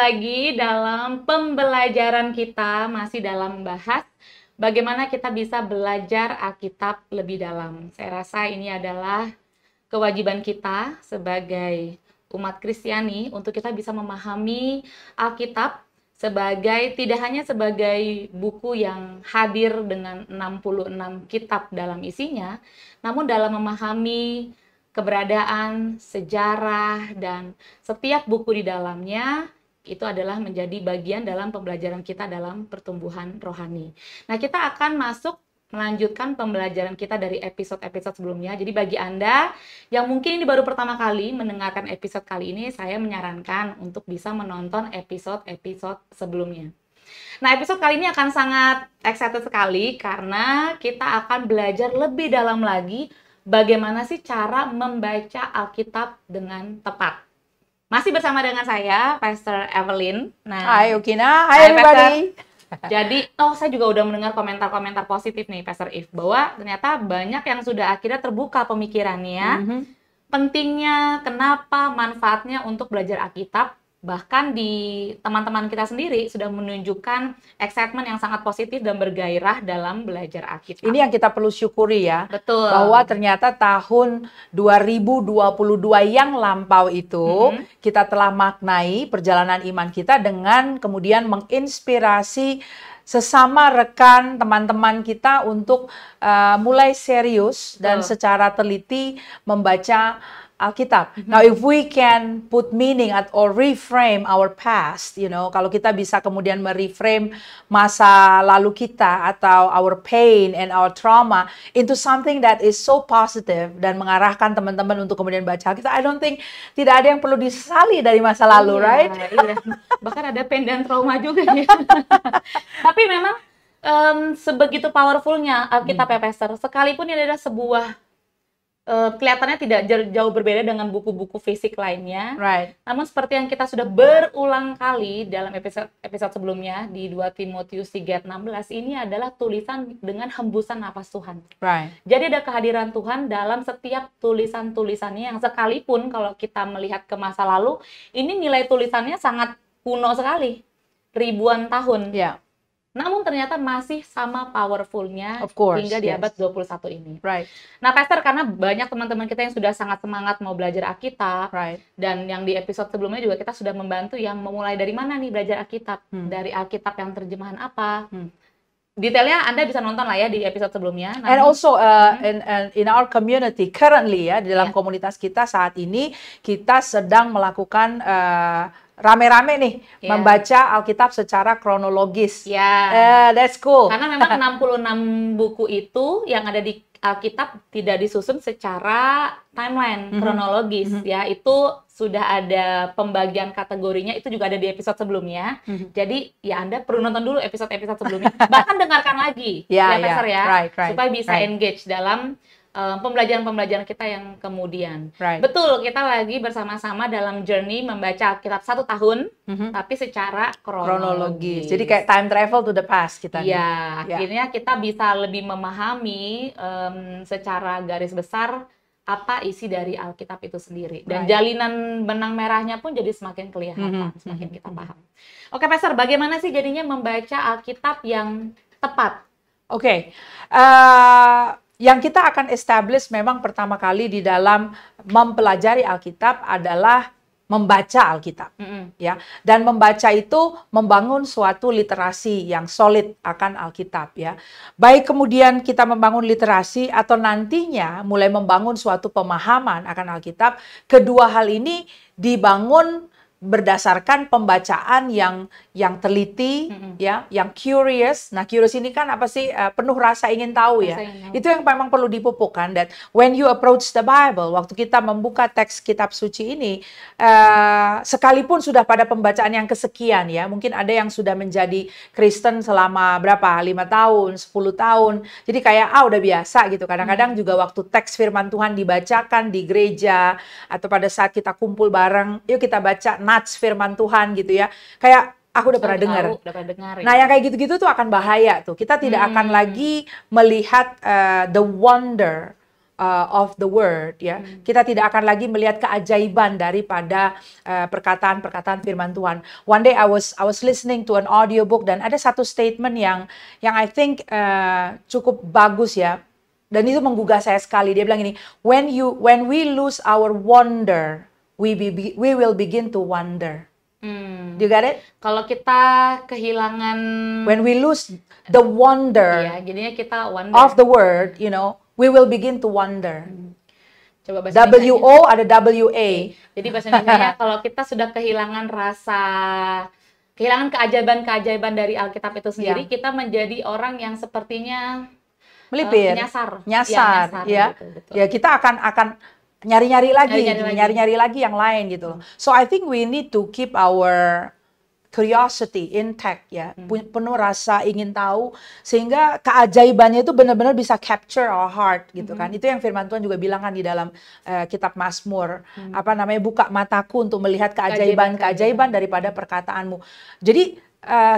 lagi dalam pembelajaran kita, masih dalam membahas bagaimana kita bisa belajar Alkitab lebih dalam. Saya rasa ini adalah kewajiban kita sebagai umat Kristiani untuk kita bisa memahami Alkitab tidak hanya sebagai buku yang hadir dengan 66 kitab dalam isinya, namun dalam memahami keberadaan, sejarah, dan setiap buku di dalamnya itu adalah menjadi bagian dalam pembelajaran kita dalam pertumbuhan rohani. Nah, kita akan melanjutkan pembelajaran kita dari episode-episode sebelumnya. Jadi bagi Anda yang mungkin ini baru pertama kali mendengarkan episode kali ini, saya menyarankan untuk bisa menonton episode-episode sebelumnya. Nah, episode kali ini akan sangat excited sekali karena kita akan belajar lebih dalam lagi bagaimana sih cara membaca Alkitab dengan tepat. Masih bersama dengan saya, Pastor Evelyn. Nah, Hai Ukina, hai everybody. Jadi, saya juga udah mendengar komentar-komentar positif nih, Pastor If, bahwa ternyata banyak yang sudah akhirnya terbuka pemikirannya, pentingnya, kenapa, manfaatnya untuk belajar Alkitab. Bahkan di teman-teman kita sendiri sudah menunjukkan excitement yang sangat positif dan bergairah dalam belajar Alkitab. Ini yang kita perlu syukuri ya. Betul. Bahwa ternyata tahun 2022 yang lampau itu, kita telah maknai perjalanan iman kita dengan kemudian menginspirasi sesama rekan, teman-teman kita untuk mulai serius dan secara teliti membaca Alkitab. Now, if we can put meaning or reframe our past, kalau kita bisa kemudian mereframe masa lalu kita atau our pain and our trauma into something that is so positive dan mengarahkan teman-teman untuk kemudian baca Alkitab, I don't think tidak ada yang perlu disesali dari masa lalu, right? Iya. Bahkan ada pain dan trauma juga ya. Tapi memang sebegitu powerfulnya Alkitab ya, Pastor. Sekalipun ini adalah sebuah kelihatannya tidak jauh berbeda dengan buku-buku fisik lainnya. Right. Namun seperti yang kita sudah berulang kali dalam episode sebelumnya di 2 Timotius 3:16, ini adalah tulisan dengan hembusan nafas Tuhan. Right. Jadi ada kehadiran Tuhan dalam setiap tulisan-tulisannya yang sekalipun kalau kita melihat ke masa lalu, ini nilai tulisannya sangat kuno sekali. Ribuan tahun. Yeah. Namun ternyata masih sama powerfulnya hingga di abad 21 ini. Right. Nah, Pastor, karena banyak teman-teman kita yang sudah sangat semangat mau belajar Alkitab, dan yang di episode sebelumnya juga kita sudah membantu yang memulai dari mana nih belajar Alkitab, dari Alkitab yang terjemahan apa. Detailnya Anda bisa nonton lah ya di episode sebelumnya. And also in our community currently ya, di dalam komunitas kita saat ini kita sedang melakukan rame-rame nih membaca Alkitab secara kronologis. That's cool. Karena memang 66 buku itu yang ada di Alkitab tidak disusun secara timeline kronologis ya. Itu sudah ada pembagian kategorinya, itu juga ada di episode sebelumnya. Jadi ya Anda perlu nonton dulu episode-episode sebelumnya. Bahkan dengarkan lagi Pastor ya. Supaya bisa engage dalam pembelajaran-pembelajaran kita yang kemudian. Betul, kita lagi bersama-sama dalam journey membaca Alkitab 1 tahun, tapi secara kronologis. Jadi kayak time travel to the past kita. Ya, akhirnya kita bisa lebih memahami secara garis besar apa isi dari Alkitab itu sendiri. Dan jalinan benang merahnya pun jadi semakin kelihatan, semakin kita paham. Oke, Pastor, bagaimana sih jadinya membaca Alkitab yang tepat? Oke. Yang kita akan establish memang pertama kali di dalam mempelajari Alkitab adalah membaca Alkitab, ya. Dan membaca itu membangun suatu literasi yang solid akan Alkitab, ya. Baik kemudian kita membangun literasi atau nantinya mulai membangun suatu pemahaman akan Alkitab, kedua hal ini dibangun berdasarkan pembacaan yang teliti, ya, yang curious. Nah, curious ini kan apa sih? Penuh rasa ingin tahu ya. Itu yang memang perlu dipupukkan. That when you approach the Bible, waktu kita membuka teks kitab suci ini, sekalipun sudah pada pembacaan yang kesekian ya, mungkin ada yang sudah menjadi Kristen selama berapa? 5 tahun, 10 tahun. Jadi kayak udah biasa gitu. Kadang-kadang juga waktu teks firman Tuhan dibacakan di gereja atau pada saat kita kumpul bareng, yuk kita baca nats firman Tuhan gitu ya. Kayak aku udah pernah dengar. Nah, yang kayak gitu-gitu tuh akan bahaya tuh. Kita tidak akan lagi melihat the wonder of the word, ya, kita tidak akan lagi melihat keajaiban daripada perkataan-perkataan firman Tuhan. One day I was listening to an audiobook dan ada satu statement yang I think cukup bagus ya, dan itu menggugah saya sekali. Dia bilang ini, when we lose our wonder, we will begin to wonder. Do you get it? Kalau kita kehilangan, when we lose the wonder, iya, jadinya kita wonder of the word, you know, we will begin to wonder. Coba bahasa W-O ada W-A. Jadi bahasa Indonesia kalau kita sudah kehilangan keajaiban-keajaiban dari Alkitab itu sendiri, kita menjadi orang yang sepertinya melipir, nyasar, ya. Betul. Ya, kita akan nyari-nyari lagi yang lain gitu loh. So I think we need to keep our curiosity intact, ya, penuh rasa ingin tahu, sehingga keajaibannya itu benar-benar bisa capture our heart gitu kan. Itu yang firman Tuhan juga bilang kan di dalam kitab Mazmur, buka mataku untuk melihat keajaiban daripada perkataanmu. Jadi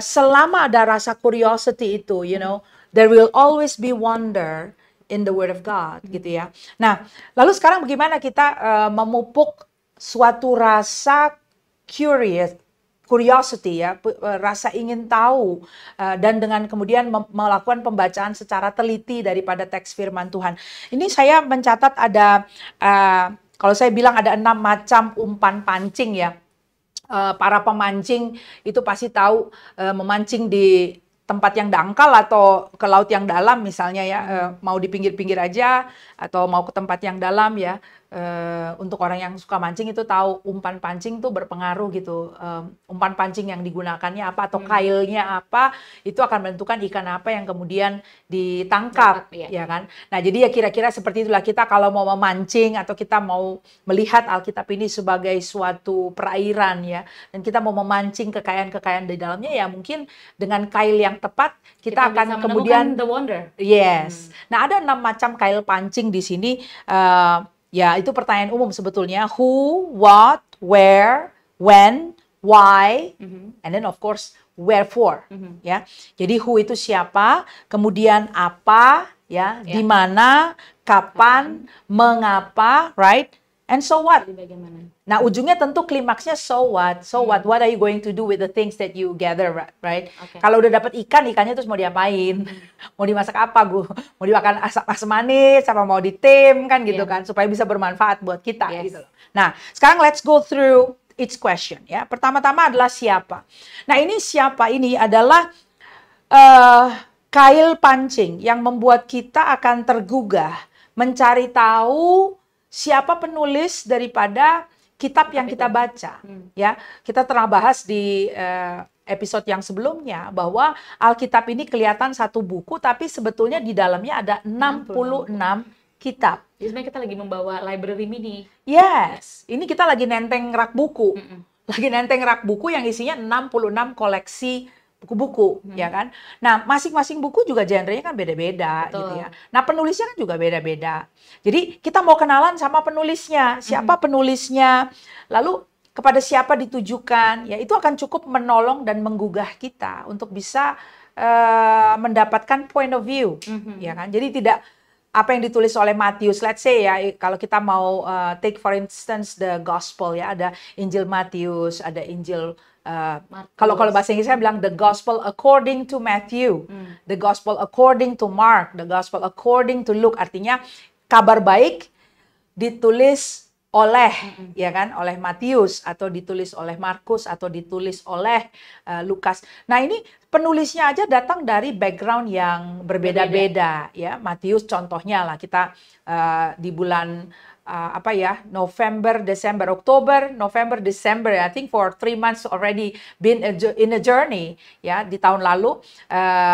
selama ada rasa curiosity itu, you know, there will always be wonder in the word of God gitu ya. Nah, lalu sekarang bagaimana kita memupuk suatu rasa curiosity, ya, rasa ingin tahu, dan dengan kemudian melakukan pembacaan secara teliti daripada teks firman Tuhan. Ini saya mencatat ada, kalau saya bilang ada 6 macam umpan pancing ya. Para pemancing itu pasti tahu memancing di tempat yang dangkal atau ke laut yang dalam misalnya ya, mau di pinggir-pinggir aja atau mau ke tempat yang dalam ya. Untuk orang yang suka mancing itu tahu umpan pancing tuh berpengaruh gitu. Umpan pancing yang digunakannya apa atau kailnya apa, itu akan menentukan ikan apa yang kemudian ditangkap, ya kan. Nah, jadi ya kira-kira seperti itulah kita kalau mau memancing atau kita mau melihat Alkitab ini sebagai suatu perairan ya, dan kita mau memancing kekayaan-kekayaan di dalamnya, ya mungkin dengan kail yang tepat kita akan kemudian the wonder. Yes. Nah, ada 6 macam kail pancing di sini. Ya, itu pertanyaan umum sebetulnya. Who, what, where, when, why, and then of course wherefore. Ya, jadi who itu siapa, kemudian apa, ya, di mana, kapan, mengapa, right? And so what? Nah, ujungnya tentu klimaksnya so what? So what? What are you going to do with the things that you gather, right? Okay. Kalau udah dapat ikannya terus mau diapain? Mau dimasak apa, Bu? Mau dimakan asam manis, apa mau ditim kan gitu kan, supaya bisa bermanfaat buat kita gitu loh. Nah, sekarang let's go through each question ya. Pertama-tama adalah siapa. Nah, ini siapa ini adalah kail pancing yang membuat kita akan tergugah mencari tahu siapa penulis daripada kitab yang kita baca. Ya, kita telah bahas di episode yang sebelumnya bahwa Alkitab ini kelihatan satu buku, tapi sebetulnya di dalamnya ada 66 kitab. Jadi sebenarnya kita lagi membawa library mini. Yes, ini kita lagi nenteng rak buku. Lagi nenteng rak buku yang isinya 66 koleksi buku-buku, ya kan? Nah, masing-masing buku juga genrenya kan beda-beda gitu ya. Nah, penulisnya kan juga beda-beda. Jadi, kita mau kenalan sama penulisnya, siapa penulisnya, lalu kepada siapa ditujukan, ya itu akan cukup menolong dan menggugah kita untuk bisa mendapatkan point of view, ya kan? Jadi tidak apa yang ditulis oleh Matius, let's say ya, kalau kita mau take for instance the gospel ya, ada Injil Matius, ada Injil kalau bahasa Inggris saya bilang the gospel according to Matthew, the gospel according to Mark, the gospel according to Luke, artinya kabar baik ditulis oleh ya kan, oleh Matius atau ditulis oleh Markus atau ditulis oleh Lukas. Nah, ini penulisnya aja datang dari background yang berbeda-beda ya. Matius contohnya lah, kita di bulan November, December, October, November, December, I think for 3 months already been in a journey ya. Di tahun lalu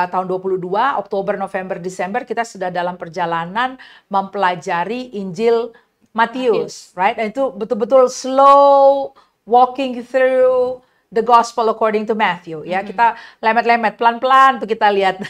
tahun 22 Oktober, November, Desember kita sudah dalam perjalanan mempelajari Injil Matius, right? Dan itu betul-betul slow walking through the gospel according to Matthew ya. Kita lemet-lemet pelan-pelan tuh kita lihat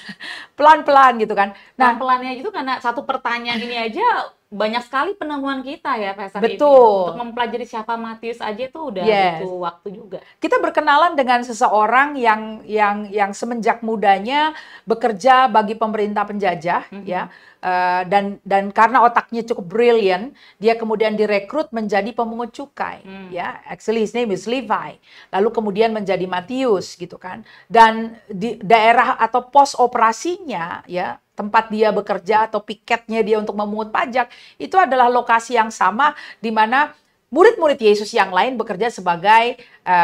pelan-pelan gitu kan. Nah, pelan-pelannya itu karena satu pertanyaan ini aja banyak sekali penemuan kita ya, Pastor. Betul. Untuk mempelajari siapa Matius aja tuh udah butuh waktu juga. Kita berkenalan dengan seseorang yang semenjak mudanya bekerja bagi pemerintah penjajah ya. dan karena otaknya cukup brilliant, dia kemudian direkrut menjadi pemungut cukai. Ya, actually his name is Levi. Lalu kemudian menjadi Matius gitu kan. Dan di daerah atau pos operasinya ya, tempat dia bekerja atau piketnya dia untuk memungut pajak, itu adalah lokasi yang sama di mana murid-murid Yesus yang lain bekerja sebagai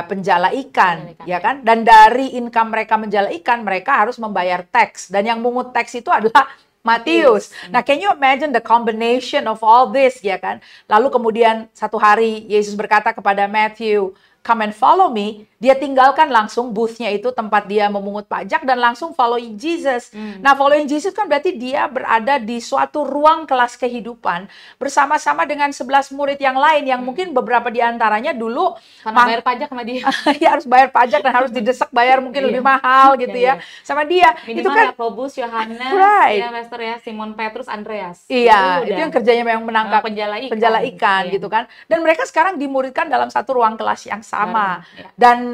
penjala ikan, ya kan? Dan dari income mereka menjala ikan, mereka harus membayar teks. Dan yang mungut teks itu adalah Matius. Nah, can you imagine the combination of all this, ya kan? Lalu kemudian satu hari Yesus berkata kepada Matthew, "Come and follow me." Dia tinggalkan langsung booth-nya itu, tempat dia memungut pajak, dan langsung following Jesus. Nah, following Jesus kan berarti dia berada di suatu ruang kelas kehidupan bersama-sama dengan 11 murid yang lain yang mungkin beberapa di antaranya dulu karena bayar pajak sama dia. Ya, harus bayar pajak dan harus didesak bayar mungkin lebih mahal gitu ya. Sama dia. Minimal itu kan Yakobus, Yohanes, right. ya Pastor ya, Simon Petrus, Andreas. Iya, itu yang kerjanya memang menangkap penjala ikan gitu kan. Dan mereka sekarang dimuridkan dalam satu ruang kelas yang sama. Dan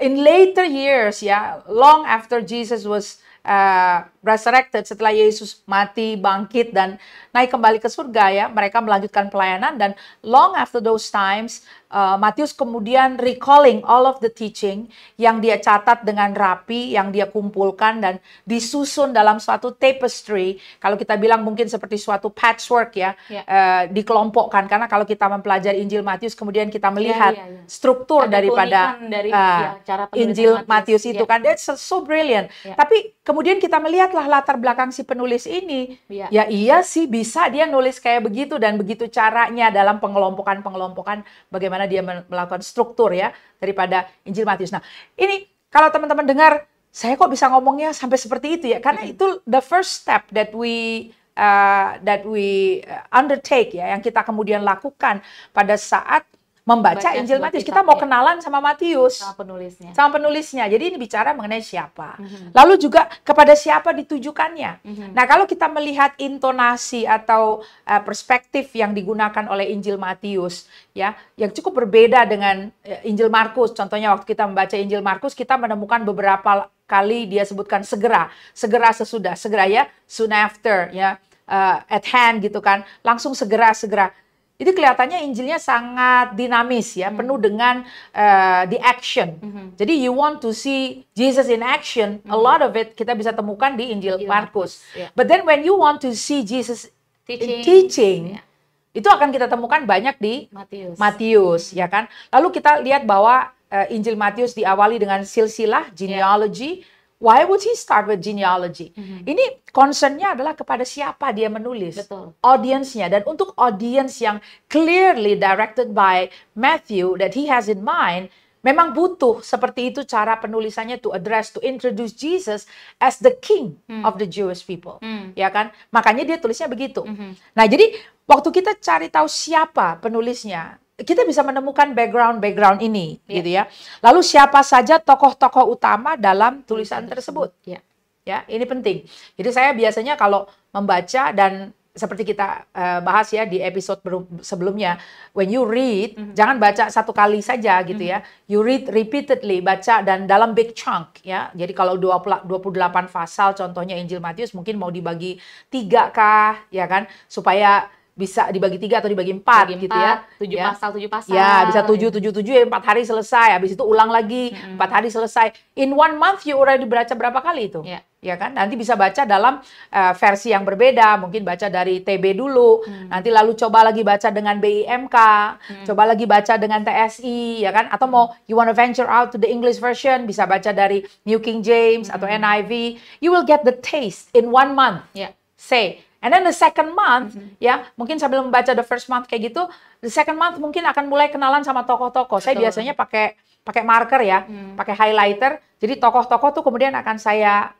in later years ya, long after Jesus was resurrected, setelah Yesus mati, bangkit, dan naik kembali ke surga ya, mereka melanjutkan pelayanan. Dan long after those times, Matius kemudian recalling all of the teaching yang dia catat dengan rapi, yang dia kumpulkan dan disusun dalam suatu tapestry. Kalau kita bilang mungkin seperti suatu patchwork ya, dikelompokkan. Karena kalau kita mempelajari Injil Matius, kemudian kita melihat struktur daripada cara Injil Matius itu kan, that's so brilliant. Tapi kemudian kita melihatlah latar belakang si penulis ini. Ya iya sih, bisa dia nulis kayak begitu dan begitu caranya dalam pengelompokan bagaimana dia melakukan struktur ya daripada Injil Matius. Nah, ini kalau teman-teman dengar, saya kok bisa ngomongnya sampai seperti itu ya? Karena itu the first step that we undertake ya, yang kita kemudian lakukan pada saat membaca Injil Matius. Kita mau kenalan sama Matius, sama penulisnya. Jadi ini bicara mengenai siapa. Lalu juga kepada siapa ditujukannya. Nah, kalau kita melihat intonasi atau perspektif yang digunakan oleh Injil Matius ya, yang cukup berbeda dengan Injil Markus. Contohnya waktu kita membaca Injil Markus, kita menemukan beberapa kali dia sebutkan segera sesudah, segera ya, soon after ya, at hand gitu kan. Langsung segera. Itu kelihatannya Injilnya sangat dinamis ya, penuh dengan the action. Jadi you want to see Jesus in action, a lot of it kita bisa temukan di Injil Markus. But then when you want to see Jesus teaching, itu akan kita temukan banyak di Matius, ya kan? Lalu kita lihat bahwa Injil Matius diawali dengan silsilah, genealogy. Why would he start with genealogy? Ini concern-nya adalah kepada siapa dia menulis. Audience-nya. Dan untuk audience yang clearly directed by Matthew that he has in mind, memang butuh seperti itu cara penulisannya to introduce Jesus as the king of the Jewish people. Ya kan? Makanya dia tulisnya begitu. Nah, jadi waktu kita cari tahu siapa penulisnya, kita bisa menemukan background ini, gitu ya. Lalu siapa saja tokoh-tokoh utama dalam tulisan tersebut? Ya, ini penting. Jadi saya biasanya kalau membaca, dan seperti kita bahas ya di episode sebelumnya, when you read, jangan baca satu kali saja gitu ya. You read repeatedly, baca dan dalam big chunk ya. Jadi kalau 28 pasal contohnya Injil Matius, mungkin mau dibagi 3 kah, ya kan? Supaya bisa dibagi 3 atau dibagi 4 gitu ya. 7 pasal. Ya, bisa 7 ya, 4 hari selesai. Habis itu ulang lagi, 4 hari selesai. In 1 month you already baca berapa kali itu? Ya kan? Nanti bisa baca dalam versi yang berbeda. Mungkin baca dari TB dulu, nanti lalu coba lagi baca dengan BIMK, coba lagi baca dengan TSI, ya kan? Atau mau you want to venture out to the English version, bisa baca dari New King James atau NIV. You will get the taste in 1 month. Say. And then the second month, ya, mungkin sambil membaca the first month kayak gitu, the second month mungkin akan mulai kenalan sama tokoh-tokoh. Saya biasanya pakai marker ya, pakai highlighter. Jadi tokoh-tokoh tuh kemudian akan saya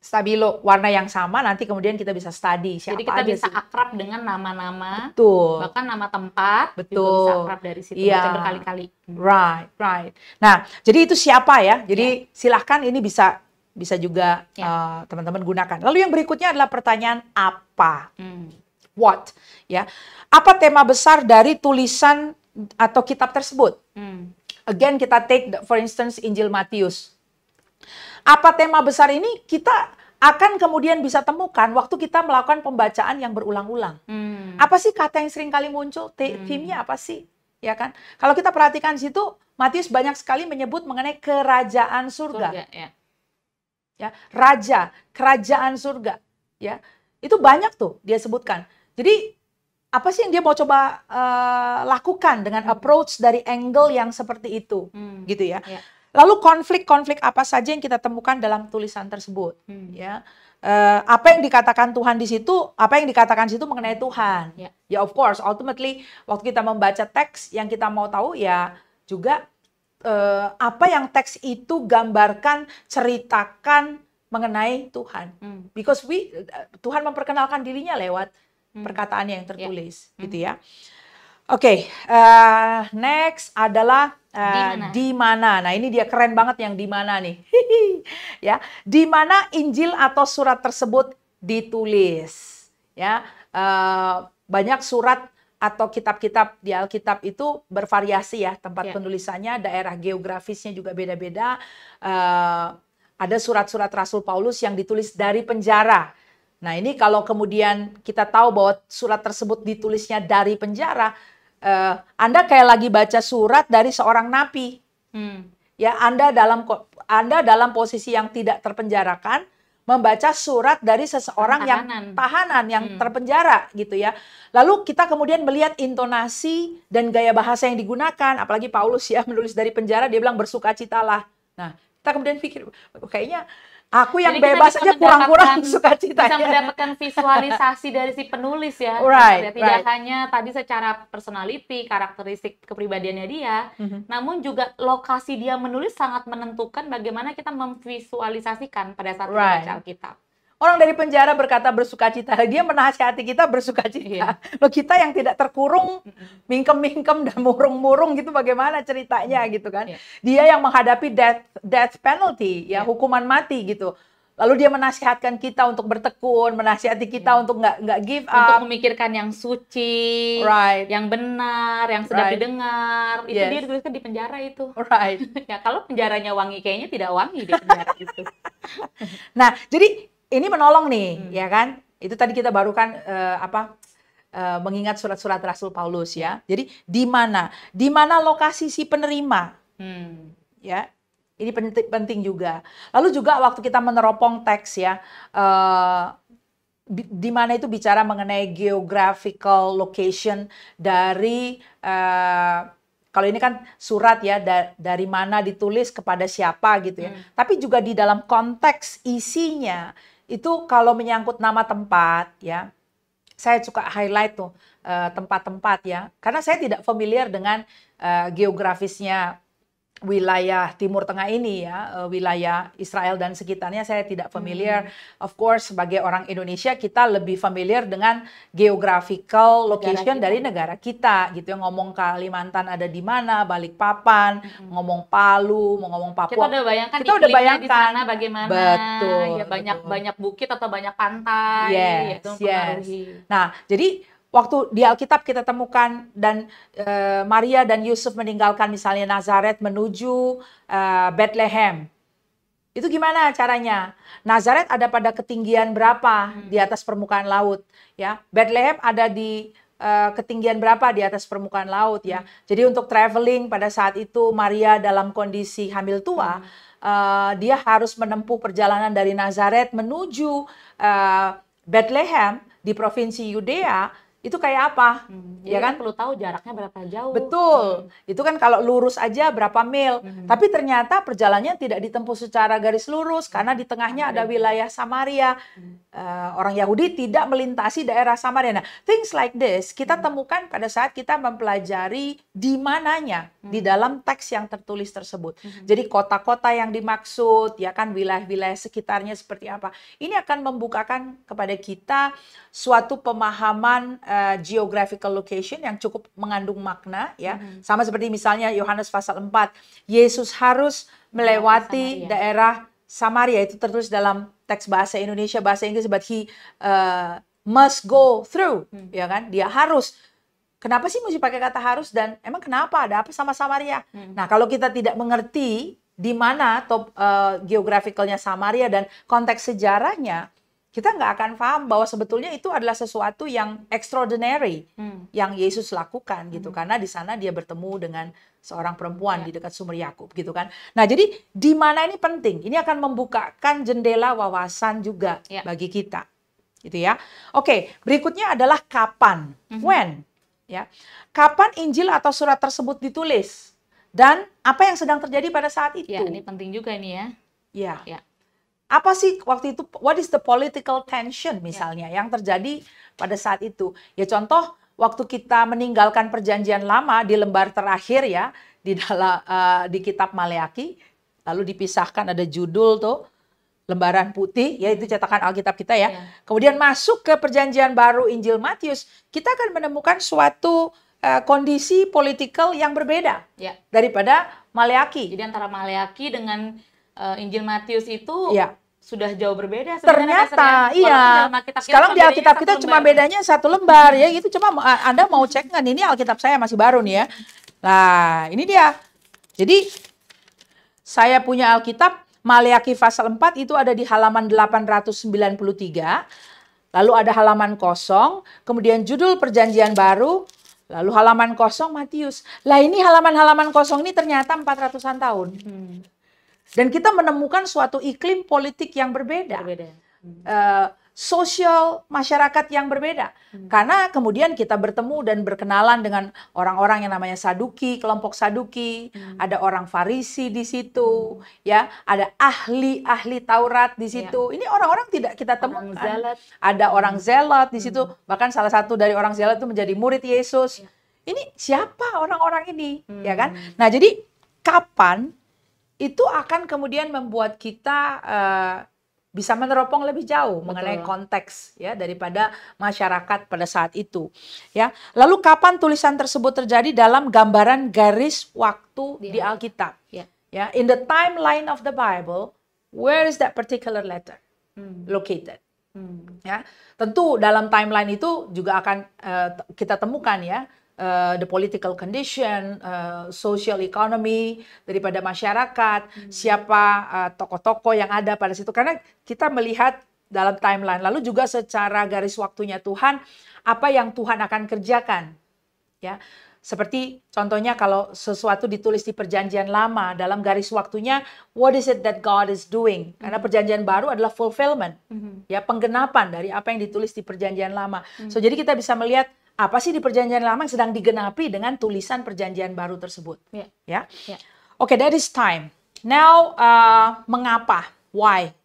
stabilo warna yang sama, nanti kemudian kita bisa study siapa. Jadi kita bisa akrab dengan nama-nama, bahkan nama tempat, juga bisa akrab dari situ, baca berkali-kali. Right. Nah, jadi itu siapa ya? Jadi silahkan ini bisa juga teman-teman gunakan. Lalu yang berikutnya adalah pertanyaan apa? What? Ya, apa tema besar dari tulisan atau kitab tersebut? Again, kita take for instance Injil Matius. Apa tema besar ini kita akan kemudian bisa temukan waktu kita melakukan pembacaan yang berulang-ulang. Apa sih kata yang sering kali muncul? Theme-nya apa sih? Ya kan? Kalau kita perhatikan di situ, Matius banyak sekali menyebut mengenai kerajaan surga. Ya, raja, kerajaan surga. Ya, itu banyak tuh dia sebutkan. Jadi apa sih yang dia mau coba lakukan dengan approach dari angle yang seperti itu, gitu ya. Lalu konflik-konflik apa saja yang kita temukan dalam tulisan tersebut, ya. Apa yang dikatakan Tuhan di situ, apa yang dikatakan di situ mengenai Tuhan. Ya of course, ultimately waktu kita membaca teks yang kita mau tahu ya juga apa yang teks itu gambarkan, ceritakan mengenai Tuhan. Because Tuhan memperkenalkan dirinya lewat perkataannya yang tertulis, gitu ya. Oke, next adalah di mana. Nah, ini dia keren banget yang di mana nih. Ya, di mana Injil atau surat tersebut ditulis. Ya, banyak surat atau kitab-kitab di Alkitab itu bervariasi ya tempat penulisannya, daerah geografisnya juga beda-beda. Ada surat-surat Rasul Paulus yang ditulis dari penjara. Nah, ini kalau kemudian kita tahu bahwa surat tersebut ditulisnya dari penjara, Anda kayak lagi baca surat dari seorang napi. Ya, Anda dalam posisi yang tidak terpenjarakan, membaca surat dari seseorang yang tahanan, yang terpenjara, gitu ya. Lalu kita kemudian melihat intonasi dan gaya bahasa yang digunakan, apalagi Paulus ya menulis dari penjara, dia bilang bersukacitalah. Nah, kita kemudian pikir, kayaknya aku yang jadi bebas aja kurang-kurang sukacitanya. Bisa mendapatkan visualisasi dari si penulis ya. Tidak hanya tadi secara personality, karakteristik kepribadiannya dia, namun juga lokasi dia menulis sangat menentukan bagaimana kita memvisualisasikan pada saat membaca Alkitab. Orang dari penjara berkata bersukacita, dia menasihati kita bersukacita. Loh, kita yang tidak terkurung, mingkem-mingkem dan murung-murung gitu, bagaimana ceritanya gitu kan. Dia yang menghadapi death penalty, ya hukuman mati gitu. Lalu dia menasihatkan kita untuk bertekun, menasihati kita untuk nggak give up. Untuk memikirkan yang suci, yang benar, yang sedap didengar. Itu dia dituliskan di penjara itu. Ya, kalau penjaranya wangi, kayaknya tidak wangi di penjara itu. Nah, jadi ini menolong nih, ya kan? Itu tadi kita baru kan mengingat surat-surat Rasul Paulus ya. Jadi di mana lokasi si penerima, ya. Ini penting juga. Lalu juga waktu kita meneropong teks ya, di mana itu bicara mengenai geographical location dari kalau ini kan surat ya, dari mana ditulis kepada siapa gitu ya. Tapi juga di dalam konteks isinya itu kalau menyangkut nama tempat ya, saya suka highlight tuh tempat-tempat ya, karena saya tidak familiar dengan geografisnya wilayah Timur Tengah ini ya, wilayah Israel dan sekitarnya saya tidak familiar. Of course sebagai orang Indonesia kita lebih familiar dengan geographical location dari negara kita gitu ya. Ngomong Kalimantan ada di mana, Balikpapan, ngomong Palu, mau ngomong Papua. Kita udah bayangkan di sana bagaimana. Betul. Ya banyak bukit atau banyak pantai. Itu mempengaruhi. Nah, jadi waktu di Alkitab kita temukan dan Maria dan Yusuf meninggalkan misalnya Nazaret menuju Bethlehem. Itu gimana caranya? Nazaret ada pada ketinggian berapa di atas permukaan laut? Ya, Bethlehem ada di ketinggian berapa di atas permukaan laut ya? Jadi untuk traveling pada saat itu Maria dalam kondisi hamil tua, dia harus menempuh perjalanan dari Nazaret menuju Bethlehem di provinsi Yudea. Itu kayak apa? Ya kan perlu tahu jaraknya berapa jauh. Betul. Itu kan kalau lurus aja berapa mil. Tapi ternyata perjalanannya tidak ditempuh secara garis lurus karena di tengahnya ada wilayah Samaria. Orang Yahudi tidak melintasi daerah Samaria. Nah, things like this kita temukan pada saat kita mempelajari di mananya di dalam teks yang tertulis tersebut. Jadi kota-kota yang dimaksud, ya kan, wilayah-wilayah sekitarnya seperti apa. Ini akan membukakan kepada kita suatu pemahaman geographical location yang cukup mengandung makna ya. Sama seperti misalnya Yohanes pasal 4, Yesus harus melewati daerah Samaria, itu tertulis dalam teks bahasa Indonesia, bahasa Inggris, but he must go through, ya kan? Dia harus. Kenapa sih mesti pakai kata harus dan emang kenapa? Ada apa sama Samaria? Nah, kalau kita tidak mengerti di mana geografikalnya Samaria dan konteks sejarahnya, kita nggak akan paham bahwa sebetulnya itu adalah sesuatu yang extraordinary yang Yesus lakukan gitu, karena di sana dia bertemu dengan seorang perempuan di dekat sumber Yakub gitu kan. Nah, jadi di mana ini penting. Ini akan membukakan jendela wawasan juga bagi kita. Gitu ya. Oke, berikutnya adalah kapan. When? Ya. Kapan Injil atau surat tersebut ditulis? Dan apa yang sedang terjadi pada saat itu? Ya, ini penting juga ini ya. Ya. Apa sih waktu itu, what is the political tension misalnya yang terjadi pada saat itu? Ya contoh, waktu kita meninggalkan perjanjian lama di lembar terakhir ya, di kitab Maleaki, lalu dipisahkan ada judul tuh, lembaran putih, yaitu cetakan Alkitab kita ya. Kemudian masuk ke perjanjian baru Injil Matius, kita akan menemukan suatu kondisi politikal yang berbeda daripada Maleaki. Jadi antara Maleaki dengan Injil Matius itu sudah jauh berbeda ternyata. Iya. Sekarang di Alkitab kita cuma bedanya satu lembar ya, itu cuma Anda mau cek nggak? Ini Alkitab saya masih baru nih ya. Nah, ini dia. Jadi saya punya Alkitab Maleaki pasal 4 itu ada di halaman 893. Lalu ada halaman kosong, kemudian judul perjanjian baru, lalu halaman kosong Matius. Lah ini halaman-halaman kosong ini ternyata 400-an tahun. Dan kita menemukan suatu iklim politik yang berbeda. Sosial masyarakat yang berbeda. Karena kemudian kita bertemu dan berkenalan dengan orang-orang yang namanya Saduki, kelompok Saduki, ada orang Farisi di situ, ya, ada ahli-ahli Taurat di situ. Ini orang-orang tidak kita temukan. Ada orang zealot di situ, bahkan salah satu dari orang zealot itu menjadi murid Yesus. Ini siapa orang-orang ini, ya kan? Nah, jadi kapan itu akan kemudian membuat kita bisa meneropong lebih jauh mengenai konteks ya daripada masyarakat pada saat itu ya. Lalu kapan tulisan tersebut terjadi dalam gambaran garis waktu di Alkitab ya, in the timeline of the Bible, where is that particular letter located? Ya, tentu dalam timeline itu juga akan kita temukan ya the political condition, social economy daripada masyarakat, siapa tokoh-tokoh yang ada pada situ. Karena kita melihat dalam timeline, lalu juga secara garis waktunya Tuhan, apa yang Tuhan akan kerjakan. Ya, seperti contohnya kalau sesuatu ditulis di perjanjian lama, dalam garis waktunya, what is it that God is doing? Karena perjanjian baru adalah fulfillment, ya, penggenapan dari apa yang ditulis di perjanjian lama. So, jadi kita bisa melihat apa sih di perjanjian lama yang sedang digenapi dengan tulisan perjanjian baru tersebut. Ya. Oke, that is time. Now, mengapa? Why?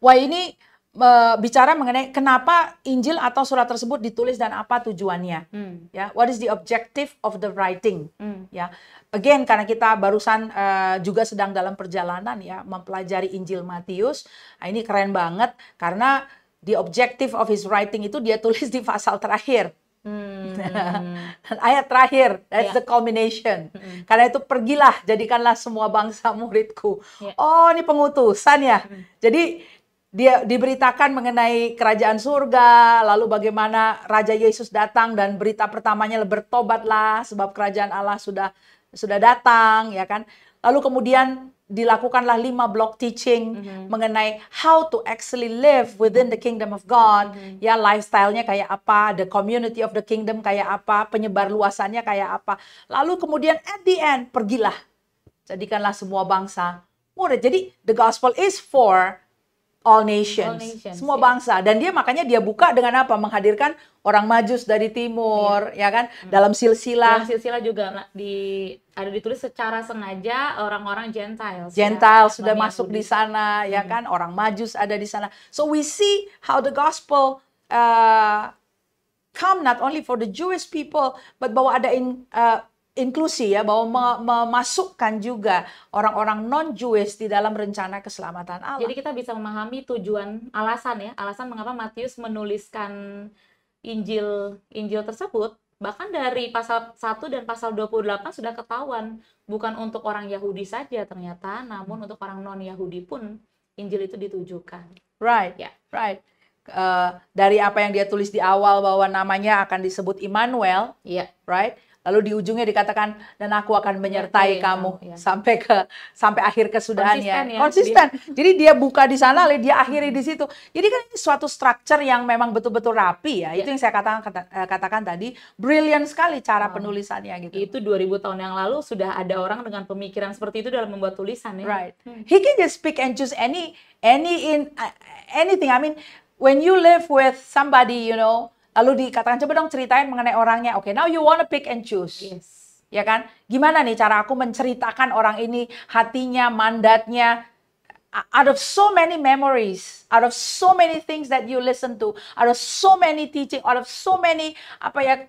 Why ini bicara mengenai kenapa Injil atau surat tersebut ditulis dan apa tujuannya. Ya, what is the objective of the writing? Ya, again karena kita barusan juga sedang dalam perjalanan ya mempelajari Injil Matius. Nah, ini keren banget karena the objective of his writing itu dia tulis di pasal terakhir. Ayat terakhir, that's the culmination. Karena itu pergilah, jadikanlah semua bangsa muridku. Oh, ini pengutusan ya. Jadi dia diberitakan mengenai kerajaan surga, lalu bagaimana Raja Yesus datang dan berita pertamanya bertobatlah sebab kerajaan Allah sudah datang, ya kan? Lalu kemudian dilakukanlah 5 block teaching mengenai how to actually live within the kingdom of God. Ya, lifestyle-nya kayak apa, the community of the kingdom kayak apa, penyebar luasannya kayak apa. Lalu kemudian at the end, pergilah. Jadikanlah semua bangsa murid. Jadi the gospel is for all nations, semua bangsa. Dan dia makanya dia buka dengan apa? Menghadirkan orang Majus dari timur, ya kan? Dalam silsilah. Dalam silsilah juga ada ditulis secara sengaja orang-orang Gentiles. Gentiles sudah masuk di sana, ya kan? Orang Majus ada di sana. So we see how the gospel come not only for the Jewish people, but bahwa ada inklusi ya, bahwa memasukkan juga orang-orang non-Jewish di dalam rencana keselamatan Allah. Jadi kita bisa memahami tujuan, alasan mengapa Matius menuliskan Injil tersebut. Bahkan dari pasal 1 dan pasal 28 sudah ketahuan, bukan untuk orang Yahudi saja ternyata, namun untuk orang non-Yahudi pun Injil itu ditujukan. Right, right. Dari apa yang dia tulis di awal bahwa namanya akan disebut Immanuel, right? Lalu di ujungnya dikatakan dan aku akan menyertai kamu ya. sampai akhir kesudahannya. Konsisten. Jadi dia buka di sana, lalu dia akhiri di situ. Jadi kan ini suatu structure yang memang betul-betul rapi ya. Itu yang saya katakan tadi, brilliant sekali cara penulisannya gitu. Itu 2000 tahun yang lalu sudah ada orang dengan pemikiran seperti itu dalam membuat tulisan ya. Right. He can just pick and choose anything. I mean, when you live with somebody, you know, lalu dikatakan coba dong ceritain mengenai orangnya. Okay, now you wanna pick and choose. Yes. Ya kan? Gimana nih cara aku menceritakan orang ini, hatinya, mandatnya, out of so many memories, out of so many things that you listen to, out of so many teaching, out of so many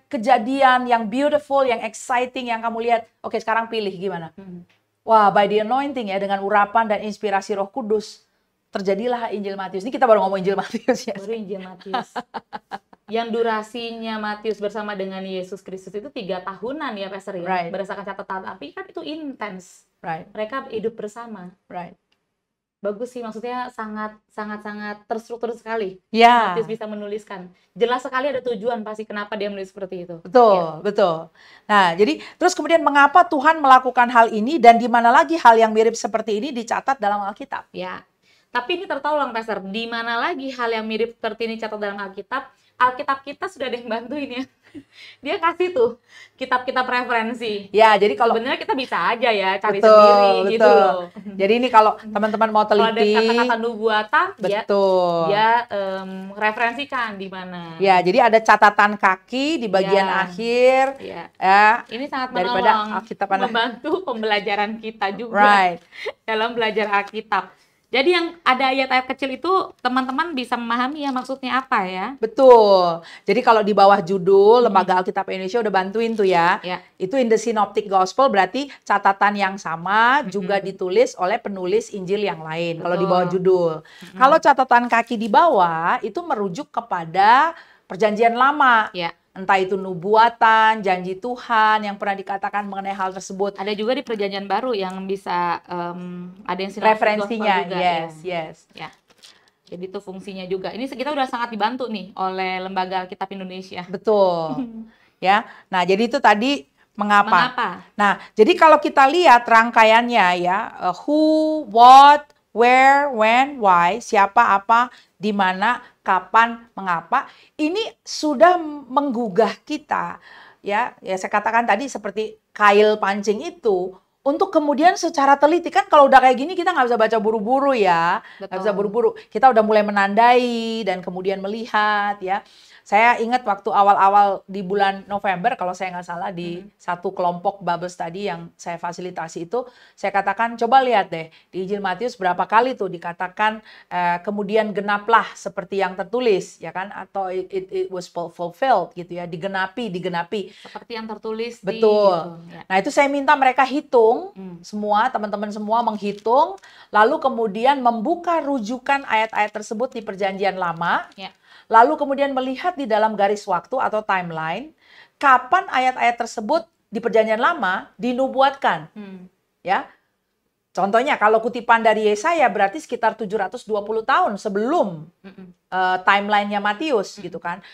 kejadian yang beautiful, yang exciting yang kamu lihat. Oke, sekarang pilih gimana? Wah, by the anointing ya, dengan urapan dan inspirasi Roh Kudus, terjadilah Injil Matius. Ini kita baru ngomong Injil Matius ya. Baru Injil Matius. Yang durasinya Matius bersama dengan Yesus Kristus itu 3 tahunan ya, Pastor ya. Right. Berdasarkan catatan, tapi kan itu intens. Right. Mereka hidup bersama. Right. Bagus sih, maksudnya sangat terstruktur sekali. Ya. Matius bisa menuliskan. Jelas sekali ada tujuan pasti kenapa dia menulis seperti itu. Betul, betul. Nah, jadi terus kemudian mengapa Tuhan melakukan hal ini dan di mana lagi hal yang mirip seperti ini dicatat dalam Alkitab? Ya. Tapi ini tertolong, Pastor. Di mana lagi hal yang mirip seperti ini dicatat dalam Alkitab? Alkitab kita sudah ada yang bantuin ya. Dia kasih tuh kitab-kitab referensi. Ya, jadi kalau sebenarnya kita bisa aja ya cari sendiri gitu loh. Jadi ini kalau teman-teman mau teliti, kalau ada kata-kata nubuatan, betul. dia referensikan di mana. Ya, jadi ada catatan kaki di bagian akhir. Ya. Ini sangat menolong Alkitab membantu pembelajaran kita juga dalam belajar Alkitab. Jadi yang ada ayat-ayat kecil itu teman-teman bisa memahami ya maksudnya apa ya. Betul. Jadi kalau di bawah judul Lembaga Alkitab Indonesia udah bantuin tuh ya. Itu in the Synoptic Gospel berarti catatan yang sama juga ditulis oleh penulis Injil yang lain. Kalau di bawah judul. Kalau catatan kaki di bawah itu merujuk kepada Perjanjian Lama. Entah itu nubuatan, janji Tuhan yang pernah dikatakan mengenai hal tersebut. Ada juga di Perjanjian Baru yang bisa ada yang referensinya juga. Yes. Ya. Jadi itu fungsinya juga. Ini kita udah sangat dibantu nih oleh Lembaga Alkitab Indonesia. Betul. Ya. Nah, jadi itu tadi mengapa. Nah, jadi kalau kita lihat rangkaiannya ya, who, what, where, when, why, siapa, apa, di mana, kapan, mengapa, ini sudah menggugah kita ya saya katakan tadi seperti kail pancing itu untuk kemudian secara teliti. Kan kalau udah kayak gini kita nggak bisa baca buru-buru ya, nggak bisa buru-buru, kita udah mulai menandai dan kemudian melihat ya. Saya ingat waktu awal-awal di bulan November, kalau saya nggak salah, di satu kelompok Bible Study yang saya fasilitasi itu, saya katakan, coba lihat deh, di Injil Matius berapa kali tuh dikatakan, kemudian genaplah seperti yang tertulis, ya kan? Atau it was fulfilled, gitu ya, digenapi. Seperti yang tertulis. Betul. Nah, itu saya minta mereka hitung, semua, teman-teman semua menghitung, lalu kemudian membuka rujukan ayat-ayat tersebut di Perjanjian Lama, lalu kemudian melihat di dalam garis waktu atau timeline, kapan ayat-ayat tersebut di Perjanjian Lama dinubuatkan. Ya. Contohnya kalau kutipan dari Yesaya berarti sekitar 720 tahun sebelum timelinenya Matius gitu kan.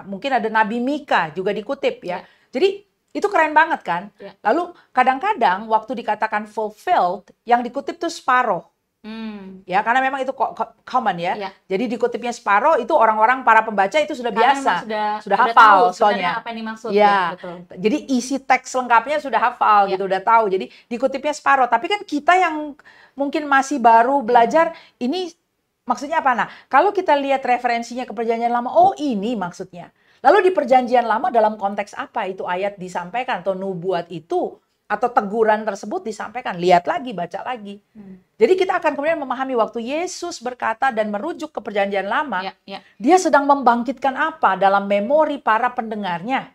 Mungkin ada Nabi Mika juga dikutip ya. Jadi itu keren banget kan. Lalu kadang-kadang waktu dikatakan fulfilled, yang dikutip tuh separuh. Ya, karena memang itu common ya. Jadi dikutipnya separuh itu orang-orang para pembaca itu sudah biasa, sudah hafal soalnya. Apa yang dimaksud ya. Betul. Jadi isi teks lengkapnya sudah hafal gitu, udah tahu. Jadi dikutipnya separuh. Tapi kan kita yang mungkin masih baru belajar ini maksudnya apa? Nah, kalau kita lihat referensinya ke Perjanjian Lama, oh ini maksudnya. Lalu di Perjanjian Lama dalam konteks apa itu ayat disampaikan atau nubuat itu atau teguran tersebut disampaikan, lihat lagi, baca lagi. Jadi kita akan kemudian memahami waktu Yesus berkata dan merujuk ke Perjanjian Lama, dia sedang membangkitkan apa dalam memori para pendengarnya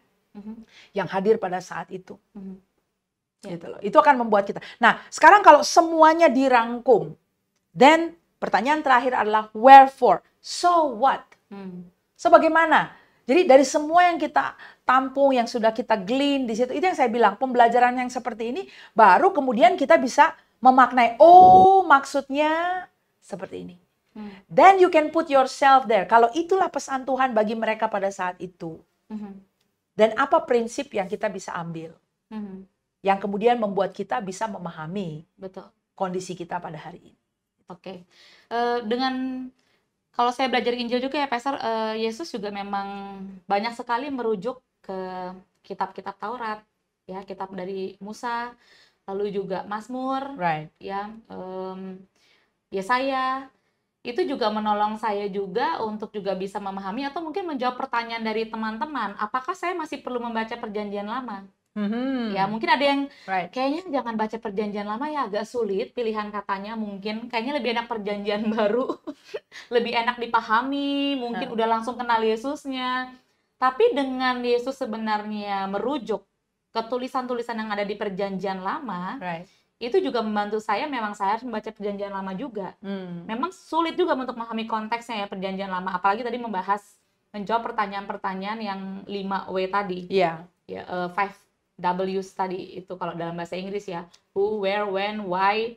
yang hadir pada saat itu. Gitu loh. Itu akan membuat kita. Nah, sekarang kalau semuanya dirangkum, then pertanyaan terakhir adalah wherefore? So what? So bagaimana? Jadi dari semua yang kita tampung, yang sudah kita glean di situ, itu yang saya bilang, pembelajaran yang seperti ini, baru kemudian kita bisa memaknai, oh maksudnya seperti ini. Then you can put yourself there. Kalau itulah pesan Tuhan bagi mereka pada saat itu. dan apa prinsip yang kita bisa ambil, yang kemudian membuat kita bisa memahami Betul. kondisi kita pada hari ini. Oke. Dengan kalau saya belajar Injil juga ya, Pastor, Yesus juga memang banyak sekali merujuk ke kitab-kitab Taurat, ya, kitab dari Musa, lalu juga Mazmur, ya, Yesaya. Itu juga menolong saya juga untuk juga bisa memahami atau mungkin menjawab pertanyaan dari teman-teman, apakah saya masih perlu membaca Perjanjian Lama? Ya, mungkin ada yang kayaknya jangan baca Perjanjian Lama ya, agak sulit pilihan katanya, mungkin kayaknya lebih enak Perjanjian Baru, lebih enak dipahami, mungkin udah langsung kenal Yesusnya. Tapi dengan Yesus sebenarnya merujuk ke tulisan-tulisan yang ada di Perjanjian Lama, itu juga membantu saya, memang saya harus membaca Perjanjian Lama juga. Memang sulit juga untuk memahami konteksnya ya Perjanjian Lama, apalagi tadi menjawab pertanyaan-pertanyaan yang 5W tadi. Iya. Ya, 5Ws tadi itu kalau dalam bahasa Inggris ya. Who, where, when, why.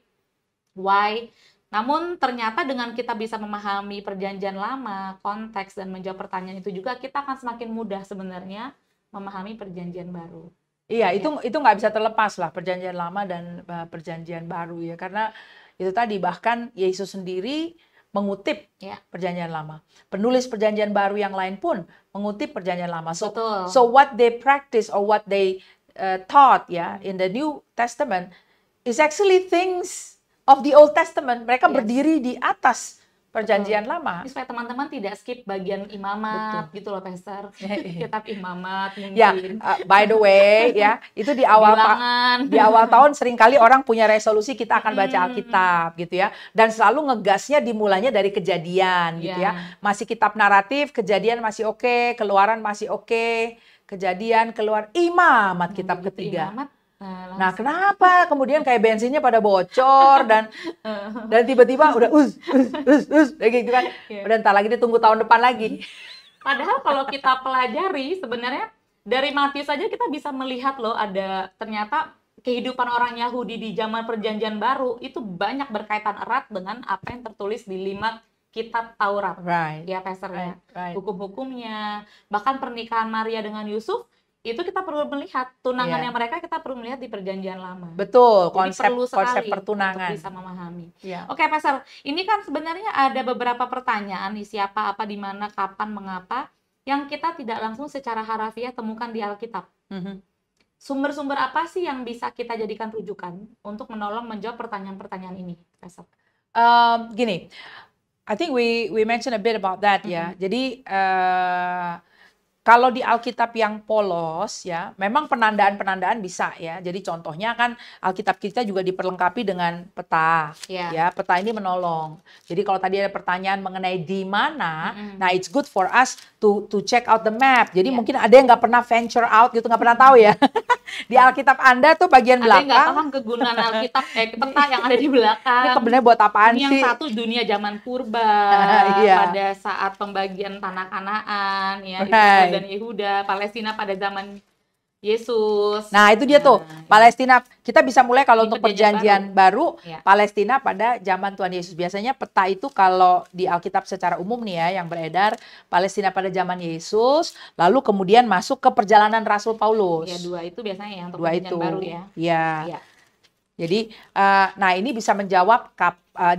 Namun ternyata dengan kita bisa memahami Perjanjian Lama, konteks dan menjawab pertanyaan itu juga, kita akan semakin mudah sebenarnya memahami Perjanjian Baru. Iya, itu nggak bisa terlepas lah Perjanjian Lama dan Perjanjian Baru ya, karena itu tadi bahkan Yesus sendiri mengutip Perjanjian Lama. Penulis Perjanjian Baru yang lain pun mengutip Perjanjian Lama. So what they practice or what they taught in the New Testament is actually things of the Old Testament. Mereka berdiri di atas Perjanjian Lama. Ini supaya teman-teman tidak skip bagian imamat. Gitu loh, Pastor. Kitab imamat mungkin. Ya, by the way, ya, itu di awal tahun seringkali orang punya resolusi kita akan baca Alkitab gitu ya. Dan selalu ngegasnya dimulainya dari Kejadian gitu ya. Masih kitab naratif, Kejadian masih oke, Keluaran masih oke, Kejadian, Keluar, Imamat kitab ketiga. Imamat. Nah, kenapa kemudian kayak bensinnya pada bocor dan tiba-tiba udah gitu kan. Udah entar lagi ditunggu tahun depan lagi. Padahal kalau kita pelajari sebenarnya dari Matius saja kita bisa melihat loh, ada ternyata kehidupan orang Yahudi di zaman Perjanjian Baru itu banyak berkaitan erat dengan apa yang tertulis di 5 kitab Taurat. Ya, Pastor ya. Hukum-hukumnya, bahkan pernikahan Maria dengan Yusuf itu kita perlu melihat tunangannya mereka, kita perlu melihat di Perjanjian Lama. Betul, konsep pertunangan. Untuk bisa memahami. Oke, Pastor, ini kan sebenarnya ada beberapa pertanyaan nih, siapa, apa, di mana, kapan, mengapa, yang kita tidak langsung secara harafiah temukan di Alkitab. Sumber-sumber apa sih yang bisa kita jadikan rujukan untuk menolong menjawab pertanyaan-pertanyaan ini, Pastor? Gini, I think we mentioned a bit about that ya. Jadi kalau di Alkitab yang polos ya, memang penandaan-penandaan bisa ya. Jadi contohnya kan Alkitab kita juga diperlengkapi dengan peta. Ya, peta ini menolong. Jadi kalau tadi ada pertanyaan mengenai di mana, nah it's good for us to check out the map. Jadi mungkin ada yang nggak pernah venture out gitu, nggak pernah tahu ya. Di Alkitab Anda tuh bagian belakang. Ada yang nggak paham kegunaan Alkitab, peta yang ada di belakang. Ini sebenarnya buat apaan sih? Yang satu dunia zaman purba, pada saat pembagian tanah Kanaan, ya, Israel dan Yehuda, Palestina pada zaman Yesus. Nah, itu dia tuh, Palestina. Kita bisa mulai kalau untuk Perjanjian Baru, Palestina pada zaman Tuhan Yesus. Biasanya peta itu kalau di Alkitab secara umum nih ya, yang beredar, Palestina pada zaman Yesus, lalu kemudian masuk ke perjalanan Rasul Paulus. Ya, 2 itu biasanya yang untuk Perjanjian Baru ya. Iya. Jadi, nah ini bisa menjawab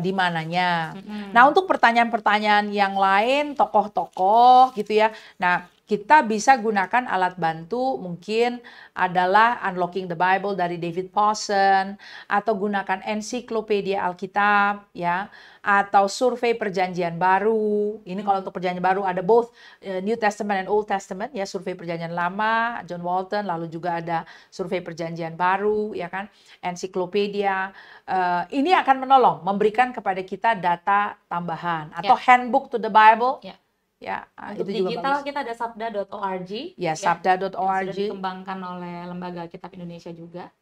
di mananya. Nah, untuk pertanyaan-pertanyaan yang lain, tokoh-tokoh gitu ya. Nah, kita bisa gunakan alat bantu, mungkin adalah Unlocking the Bible dari David Pawson, atau gunakan ensiklopedia Alkitab, ya, atau survei Perjanjian Baru. Ini kalau untuk Perjanjian Baru ada both New Testament and Old Testament, ya, survei Perjanjian Lama, John Walton, lalu juga ada survei Perjanjian Baru, ya kan, ensiklopedia. Ini akan menolong, memberikan kepada kita data tambahan, atau handbook to the Bible. Ya, untuk itu juga digital bagus. kita ada sabda.org. Ya, sabda.org. Sudah dikembangkan oleh Lembaga Alkitab Indonesia juga.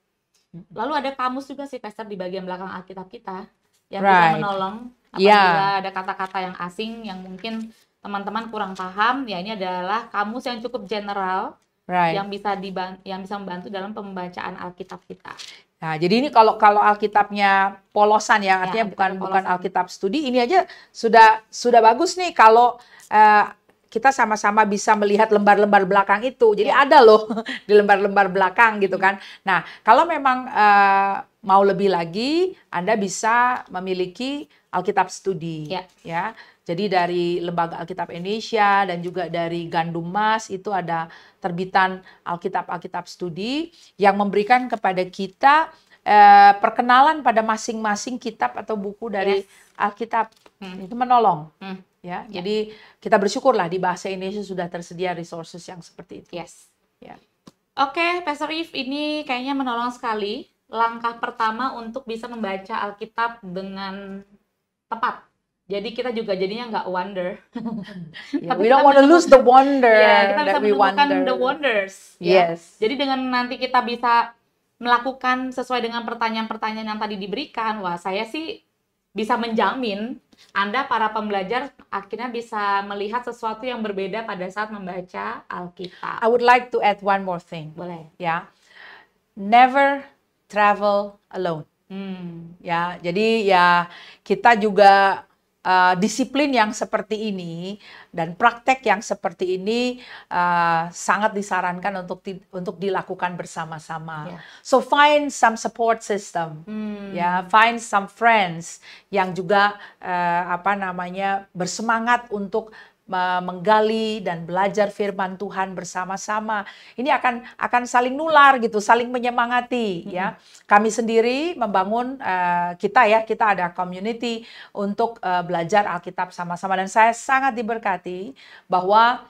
Lalu ada kamus juga sih, Pastor, di bagian belakang Alkitab kita yang bisa menolong apabila ada kata-kata yang asing yang mungkin teman-teman kurang paham. Ya, ini adalah kamus yang cukup general yang bisa membantu dalam pembacaan Alkitab kita. Nah, jadi ini kalau Alkitabnya polosan ya, artinya bukan Alkitab studi, ini aja sudah bagus nih kalau kita sama-sama bisa melihat lembar-lembar belakang itu. Jadi ada loh di lembar-lembar belakang gitu kan. Nah, kalau memang mau lebih lagi, Anda bisa memiliki Alkitab Studi. Ya. Jadi dari Lembaga Alkitab Indonesia dan juga dari Gandum Mas itu ada terbitan Alkitab Studi yang memberikan kepada kita perkenalan pada masing-masing kitab atau buku dari Alkitab. Itu menolong. Ya, jadi kita bersyukurlah di bahasa Indonesia sudah tersedia resources yang seperti itu. Ya. Oke, Pastor Yves, ini kayaknya menolong sekali. Langkah pertama untuk bisa membaca Alkitab dengan tepat. Jadi kita juga jadinya nggak wonder. We don't want to lose the wonder. Kita bisa menemukan the wonders. Yes. Jadi dengan nanti kita bisa melakukan sesuai dengan pertanyaan-pertanyaan yang tadi diberikan, wah saya sih bisa menjamin Anda para pembelajar akhirnya bisa melihat sesuatu yang berbeda pada saat membaca Alkitab. I would like to add one more thing. Boleh. Ya, never travel alone. Ya, jadi ya kita juga disiplin yang seperti ini dan praktek yang seperti ini sangat disarankan untuk dilakukan bersama-sama. So find some support system, find some friends yang juga bersemangat untuk menggali dan belajar firman Tuhan bersama-sama. Ini akan saling nular gitu, saling menyemangati ya. Kami sendiri membangun kita ada community untuk belajar Alkitab sama-sama dan saya sangat diberkati bahwa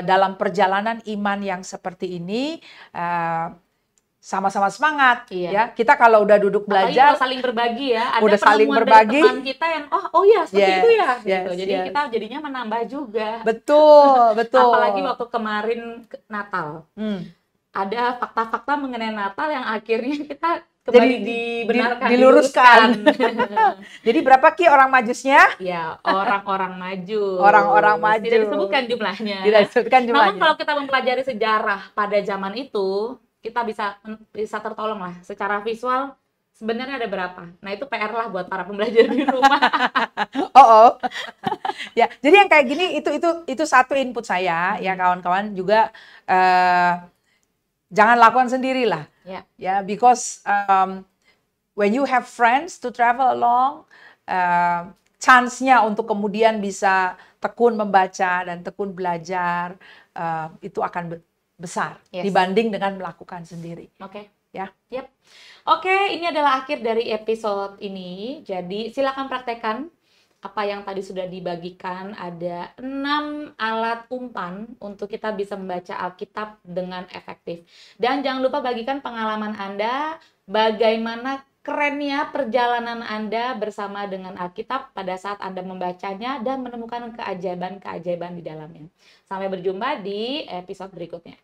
dalam perjalanan iman yang seperti ini sama-sama semangat ya. Kita kalau udah duduk belajar udah saling berbagi ya. Ada udah saling berbagi teman kita yang seperti itu ya gitu. Jadi kita jadinya menambah juga. Betul. Apalagi waktu kemarin Natal. Ada fakta-fakta mengenai Natal yang akhirnya kita kembali dibenarkan, diluruskan. Jadi berapa Ki orang majusnya? Ya, orang-orang maju. Orang-orang maju. Tidak disebutkan jumlahnya. Namun kalau kita mempelajari sejarah pada zaman itu, kita bisa tertolong lah secara visual sebenarnya ada berapa. Nah itu PR lah buat para pembelajar di rumah. Ya, jadi yang kayak gini itu satu input saya ya kawan-kawan juga jangan lakukan sendirilah. Ya, because when you have friends to travel along, chance-nya untuk kemudian bisa tekun membaca dan tekun belajar itu akan besar dibanding dengan melakukan sendiri. Oke, ini adalah akhir dari episode ini. Jadi silakan praktekkan apa yang tadi sudah dibagikan. Ada 6 alat umpan untuk kita bisa membaca Alkitab dengan efektif. Dan jangan lupa bagikan pengalaman Anda, bagaimana kerennya perjalanan Anda bersama dengan Alkitab pada saat Anda membacanya dan menemukan keajaiban-keajaiban di dalamnya. Sampai berjumpa di episode berikutnya.